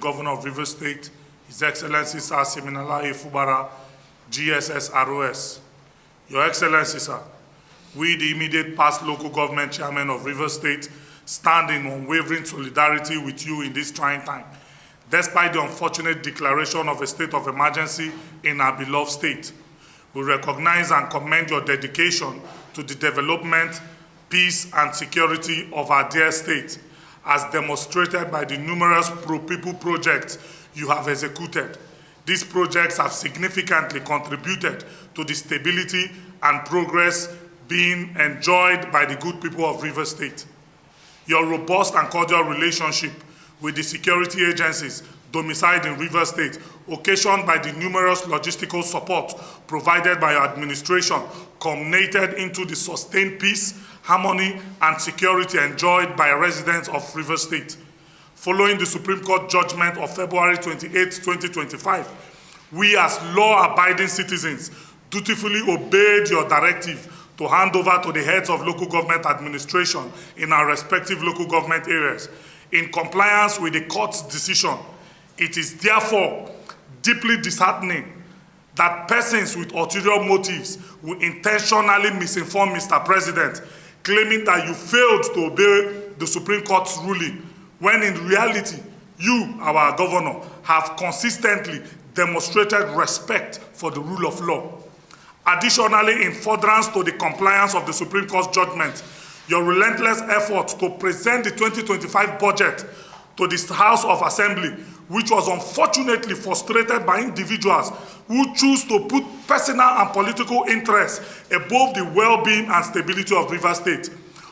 Governor of Rivers State, His Excellency Sir Siminalayi Fubara, GSS ROS. Your Excellency, sir, we, the immediate past local government chairman of Rivers State, stand in unwavering solidarity with you in this trying time, despite the unfortunate declaration of a state of emergency in our beloved state. We recognize and commend your dedication to the development, peace, and security of our dear state, as demonstrated by the numerous pro-people projects you have executed. These projects have significantly contributed to the stability and progress being enjoyed by the good people of Rivers State. Your robust and cordial relationship with the security agencies domiciled in Rivers State, occasioned by the numerous logistical support provided by your administration, culminated into the sustained peace, harmony, and security enjoyed by residents of Rivers State. Following the Supreme Court judgment of February 28, 2025, we as law-abiding citizens dutifully obeyed your directive to hand over to the heads of local government administration in our respective local government areas. In compliance with the court's decision, it is therefore deeply disheartening that persons with ulterior motives will intentionally misinform Mr. President, claiming that you failed to obey the Supreme Court's ruling, when in reality, you, our governor, have consistently demonstrated respect for the rule of law. Additionally, in furtherance to the compliance of the Supreme Court's judgment, your relentless effort to present the 2025 budget to the House of Assembly, which was unfortunately frustrated by individuals who choose to put personal and political interests above the well-being and stability of Rivers State,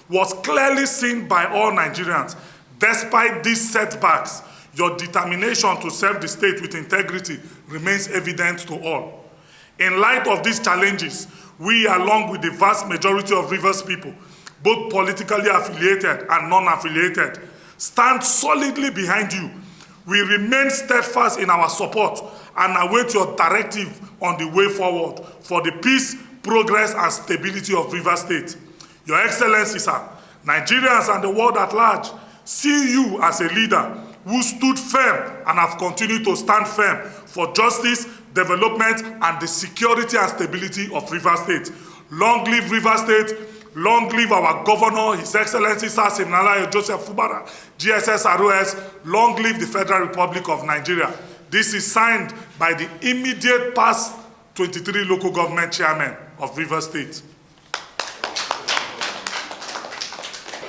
was clearly seen by all Nigerians. Despite these setbacks, your determination to serve the state with integrity remains evident to all. In light of these challenges, we, along with the vast majority of Rivers people, both politically affiliated and non-affiliated, stand solidly behind you. We remain steadfast in our support and await your directive on the way forward for the peace, progress, and stability of Rivers State. Your Excellency, sir, Nigerians and the world at large see you as a leader who stood firm and have continued to stand firm for justice, development, and the security and stability of Rivers State. Long live Rivers State. Long live our governor, His Excellency Sir Siminalayi Joseph Fubara, GSS ROS. Long live the Federal Republic of Nigeria. This is signed by the immediate past 23 local government chairmen of Rivers State.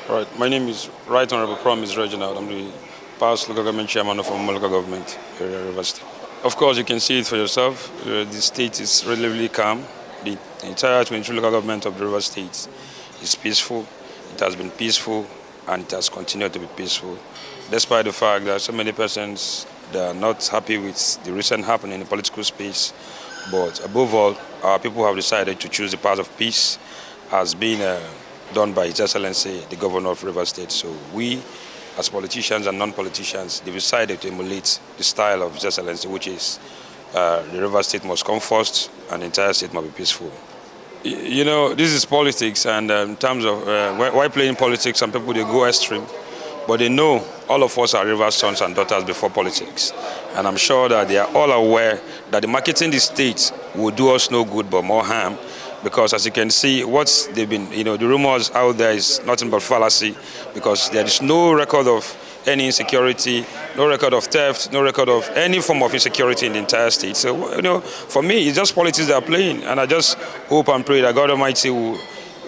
All right, my name is Right Honorable Promise Reginald. I'm the past local government chairman of our local government area, Rivers State. Of course, you can see it for yourself. The state is relatively calm. The entire 23 local government of the Rivers State is peaceful. It has been peaceful, and it has continued to be peaceful, despite the fact that so many persons that are not happy with the recent happening in the political space. But above all, our people have decided to choose the path of peace, as being done by His Excellency, the Governor of Rivers State. So we, as politicians and non-politicians, they've decided to emulate the style of His Excellency, which is the Rivers State must come first, and the entire state must be peaceful. You know, this is politics, and in terms of why playing politics, some people, they go extreme, but they know all of us are Rivers sons and daughters before politics. And I'm sure that they are all aware that the marketing the state will do us no good but more harm, because as you can see, what they've been, the rumors out there is nothing but fallacy, because there is no record of any insecurity, no record of theft, no record of any form of insecurity in the entire state. So, for me, it's just politics they are playing, and I just hope and pray that God Almighty will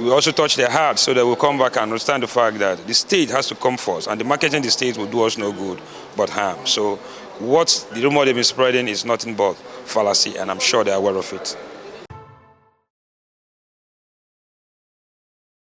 also touch their hearts so they will come back and understand the fact that the state has to come first, and the marketing the state will do us no good but harm. So what the rumor they've been spreading is nothing but fallacy, and I'm sure they're aware of it.